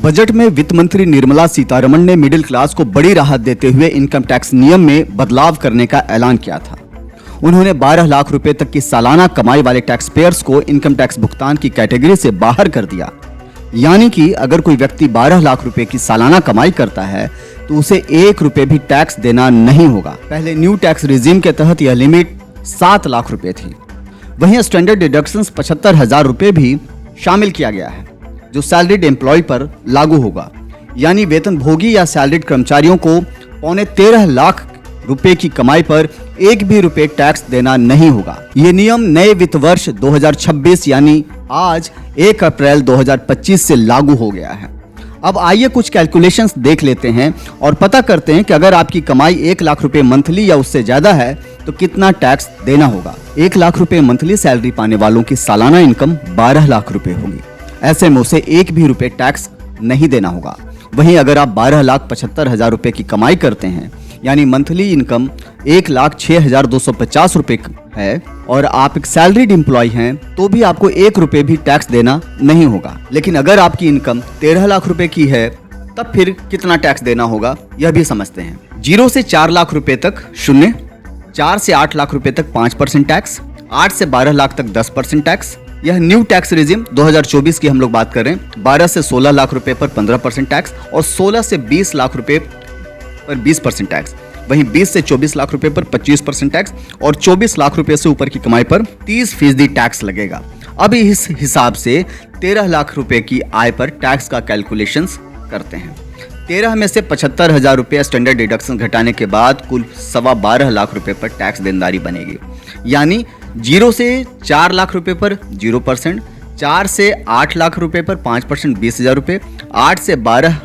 Budget में वित्त मंत्री निर्मला सीतारमण ने मिडिल क्लास को बड़ी राहत देते हुए इनकम टैक्स नियम में बदलाव करने का ऐलान किया था। उन्होंने 12 लाख रुपए तक की सालाना कमाई वाले टैक्स पेयर्स को इनकम टैक्स भुगतान की कैटेगरी से बाहर कर दिया। यानी कि अगर कोई व्यक्ति 12 लाख रुपए की सालाना कमाई करता है तो उसे 1 रुपए भी टैक्स देना नहीं होगा। पहले न्यू टैक्स रिजीम के तहत यह लिमिट 7 लाख रुपए थी। वहीं स्टैंडर्ड डिडक्शंस 75,000 रुपए भी शामिल किया गया है, जो सैलरीड एम्प्लॉय पर लागू होगा। यानी वेतनभोगी या सैलरीड कर्मचारियों को 13.25 लाख रुपए की कमाई पर 1 भी रुपए टैक्स देना नहीं होगा। ये नियम नए वित्त वर्ष 2026 यानी आज 1 अप्रैल 2025 से लागू हो गया है। अब आइए कुछ कैलकुलेशंस देख लेते हैं और पता करते हैं कि अगर आपकी कमाई 1 लाख रुपए मंथली या उससे ज्यादा है तो कितना टैक्स देना होगा। 1 लाख रुपए मंथली सैलरी पाने वालों की सालाना इनकम 12 लाख रुपए होगी। ऐसे में उसे 1 भी रुपए टैक्स नहीं देना होगा। वहीं अगर आप 12,75,000 रुपए की कमाई करते हैं यानी मंथली इनकम 1,06,250 रुपए है और आप एक सैलरीड एम्प्लॉय हैं तो भी आपको 1 रुपए भी टैक्स देना नहीं होगा। लेकिन अगर आपकी इनकम 13 लाख रुपए की है तब फिर कितना टैक्स देना होगा यह भी समझते हैं। 0 से 4 लाख रुपए तक 0, 4 से 8 लाख रुपए तक 5% टैक्स, 8 से 12 लाख तक 10% टैक्स। यह न्यू टैक्स रिजिम 2024 की हम लोग बात करें। 12 से 16 लाख रुपए पर 15% टैक्स और 16 से 20 लाख रुपए पर 20% टैक्स। वहीं 20 से 24 लाख रुपए पर 25% टैक्स और 24 लाख रुपए से ऊपर की कमाई पर 30% टैक्स लगेगा। अब इस हिसाब से 13 लाख रुपए की आय पर टैक्स का कैलकुलेशंस करते हैं। 13 में से 75,000 रुपए स्टैंडर्ड डिडक्शन घटाने के बाद कुल 12.25 लाख रुपए पर टैक्स देनदारी बनेगी। यानी 0 से 4 लाख रुपए पर 0%, 4 से 8 लाख रुपए पर 5% 20,000 रुपए, 8 से 12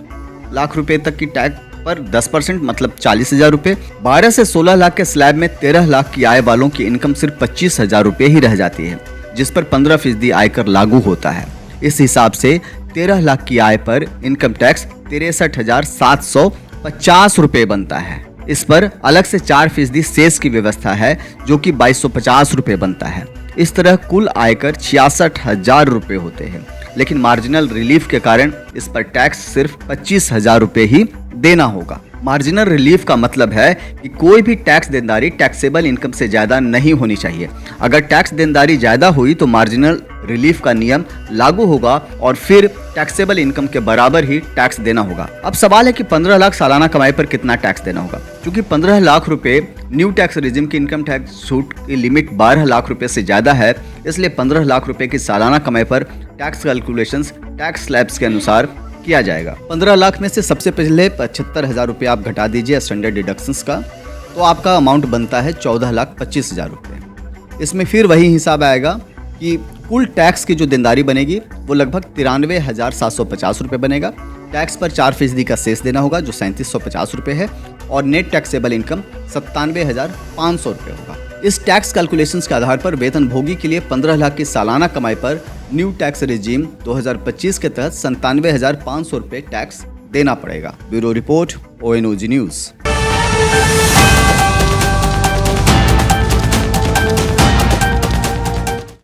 लाख रुपए तक की टैक्स पर 10% मतलब 40,000 रुपए। 12 से 16 लाख के स्लैब में 13 लाख की आय वालों की इनकम सिर्फ 25,000 रुपए ही रह जाती है, जिस पर 15% आयकर लागू होता है। इस हिसाब से 13 लाख की आय पर इनकम टैक्स 63,750 रुपए बनता है। इस पर अलग से 4% सेस की व्यवस्था है जो कि 2,250 रुपए बनता है। इस तरह कुल आयकर 66,000 रुपए होते हैं। लेकिन मार्जिनल रिलीफ के कारण इस पर टैक्स सिर्फ 25,000 रुपए ही देना होगा। मार्जिनल रिलीफ का मतलब है कि कोई भी टैक्स देनदारी टैक्सेबल इनकम से ज्यादा नहीं होनी चाहिए। अगर टैक्स देनदारी ज्यादा हुई तो मार्जिनल रिलीफ का नियम लागू होगा और फिर टैक्सेबल इनकम के बराबर ही टैक्स देना होगा। अब सवाल है कि 15 लाख सालाना कमाई पर कितना टैक्स देना होगा। क्योंकि 15 लाख रुपए न्यू टैक्स रिजिम की इनकम टैक्स छूट की लिमिट 12 लाख रुपए से ज्यादा है, इसलिए 15 लाख रुपए की सालाना कमाई पर टैक्स कैलकुलेशंस टैक्स स्लैब्स के अनुसार किया जाएगा। 15 लाख में से सबसे पहले 75,000 रुपए आप घटा दीजिए स्टैंडर्ड डिडक्शंस का, तो आपका अमाउंट बनता है 14,25,000 रुपए। इसमें फिर वही हिसाब आएगा कि कुल टैक्स की जो देनदारी बनेगी वो लगभग 93,750 रुपए बनेगा। टैक्स पर 4% का सेस देना होगा जो 3,750 रुपए है और नेट टैक्सेबल इनकम 97,500 रुपए होगा। इस टैक्स कैलकुलेशंस के आधार पर वेतनभोगी के लिए 15 लाख की सालाना कमाई पर न्यू टैक्स रिजीम 2025 के तहत 97,500 रुपए टैक्स देना पड़ेगा। Bureau report, ONOG news.